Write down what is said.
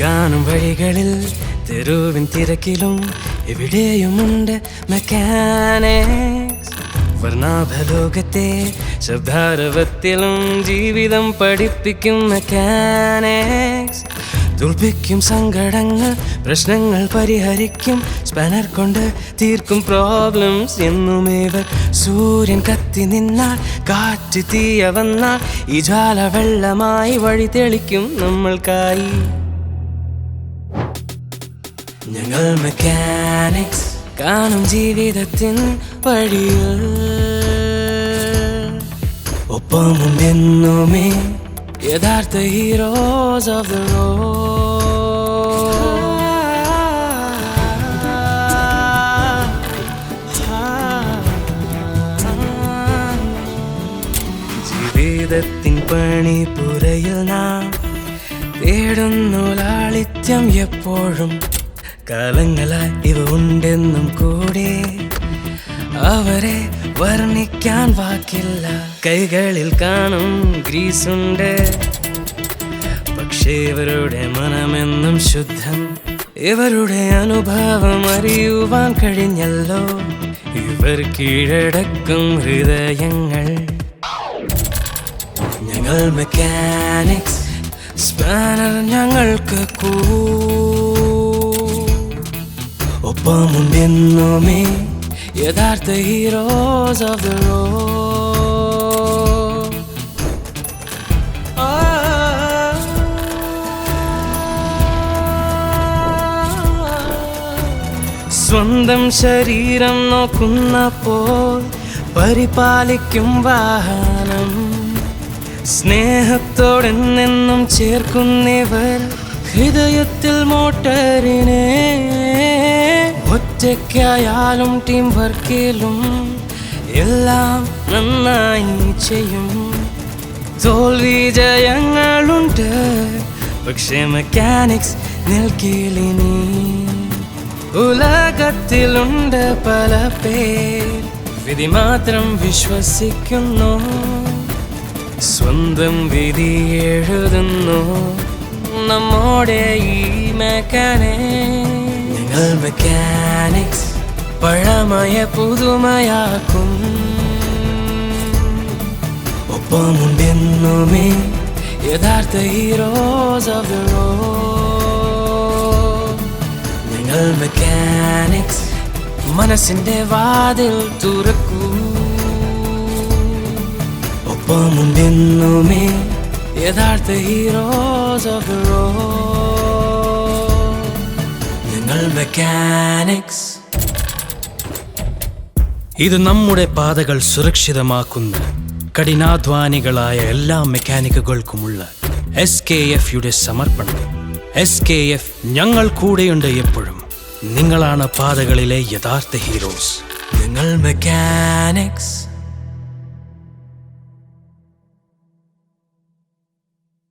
കാണും വഴികളിൽ തെരുവിൻ തിരക്കിലും എവിടെയുമുണ്ട് മെക്കാനിക്സ്. വർണ്ണാഭലോകത്തെ ശബ്ദാരവത്തിലും ജീവിതം പഠിപ്പിക്കും മെക്കാനിക്സ്. തോൽപ്പിക്കും സങ്കടങ്ങൾ, പ്രശ്നങ്ങൾ പരിഹരിക്കും, സ്പാനർ കൊണ്ട് തീർക്കും പ്രോബ്ലംസ് എന്നുമേവർ. സൂര്യൻ കത്തി നിന്നാൽ, കാറ്റ് തീയ വന്നാൽ, ഈ ജ്വാല വെള്ളമായി വഴി തെളിക്കും നമ്മൾക്കായി. ഞങ്ങൾ മെക്കാനിക്സ് കാണും ജീവിതത്തിൻ വഴിയിൽ, ഒപ്പമുണ്ടെന്നുമേ യഥാർത്ഥ ഹീറോസ് ഓഫ് ദ റോഡ്. ജീവിതത്തിൻ പണിപ്പുരയിൽ നാം തേടുന്നു ലാളിത്യം എപ്പോഴും. കാലങ്ങളായി ഇവ ഉണ്ടെന്നും കൂടെ അവരെ വർണ്ണിക്കാൻ വാക്കില്ല. കൈകളിൽ കാണും ഗ്രീസുണ്ട്, പക്ഷേ ഇവരുടെ മനമെന്നും ശുദ്ധം. ഇവരുടെ അനുഭവം അറിയുവാൻ കഴിഞ്ഞല്ലോ, ഇവർ കീഴടക്കും ഹൃദയങ്ങൾ. ഞങ്ങൾ മെക്കാനിക്സ്, സ്പാനർ ഞങ്ങൾക്ക് ഒപ്പമുണ്ടെന്നുമേ യഥാർത്ഥ ഹീറോസ് ഓഫ് ദ റോഡ്. സ്വന്തം ശരീരം നോക്കുന്നപ്പോൾ പരിപാലിക്കും വാഹനം. സ്നേഹത്തോടെന്നെന്നും ചേർക്കുന്നവർ ഹൃദയത്തിൽ മോട്ടറിനെ. ഒറ്റയ്ക്കായാലും ടീം വർക്കിലും എല്ലാം നന്നായി ചെയ്യും. തോൽവി ജയങ്ങളുണ്ട്, പക്ഷേ മെക്കാനിക്സ് നിൽക്കിലിനി. ഉലകത്തിലുണ്ട് പല പേർ, വിധി മാത്രം വിശ്വസിക്കുന്നു. സ്വന്തം വിധി എഴുതുന്നു നമ്മോടെ ഈ മെക്കാനിക്സ്. ഞങ്ങൾ മെക്കാനിക്സ് പഴമയ പുതുമയാക്കും. ഒപ്പമുണ്ടെന്നുമേ യഥാർത്ഥ ഹീറോസ് ഓഫ് ദ റോഡ്. ഞങ്ങൾ മെക്കാനിക്സ് മനസ്സിന്റെ വാതിൽ തുറക്കൂ. ഒപ്പമുണ്ടെന്നുമേ യഥാർത്ഥ ഹീറോസ് ഓഫ് ദ റോഡ്. ഞങ്ങൾ മെക്കാനിക്സ്. ഇത് നമ്മുടെ പാതകൾ സുരക്ഷിതമാക്കുന്ന കഠിനാധ്വാനികളായ എല്ലാ മെക്കാനിക്കുകൾക്കുമുള്ള SKFയുടെ സമർപ്പണം. SKF ഞങ്ങൾ കൂടെയുണ്ട് എപ്പോഴും. നിങ്ങളാണ് പാതകളിലെ യഥാർത്ഥ ഹീറോസ്. ഞങ്ങൾ മെക്കാനിക്സ്.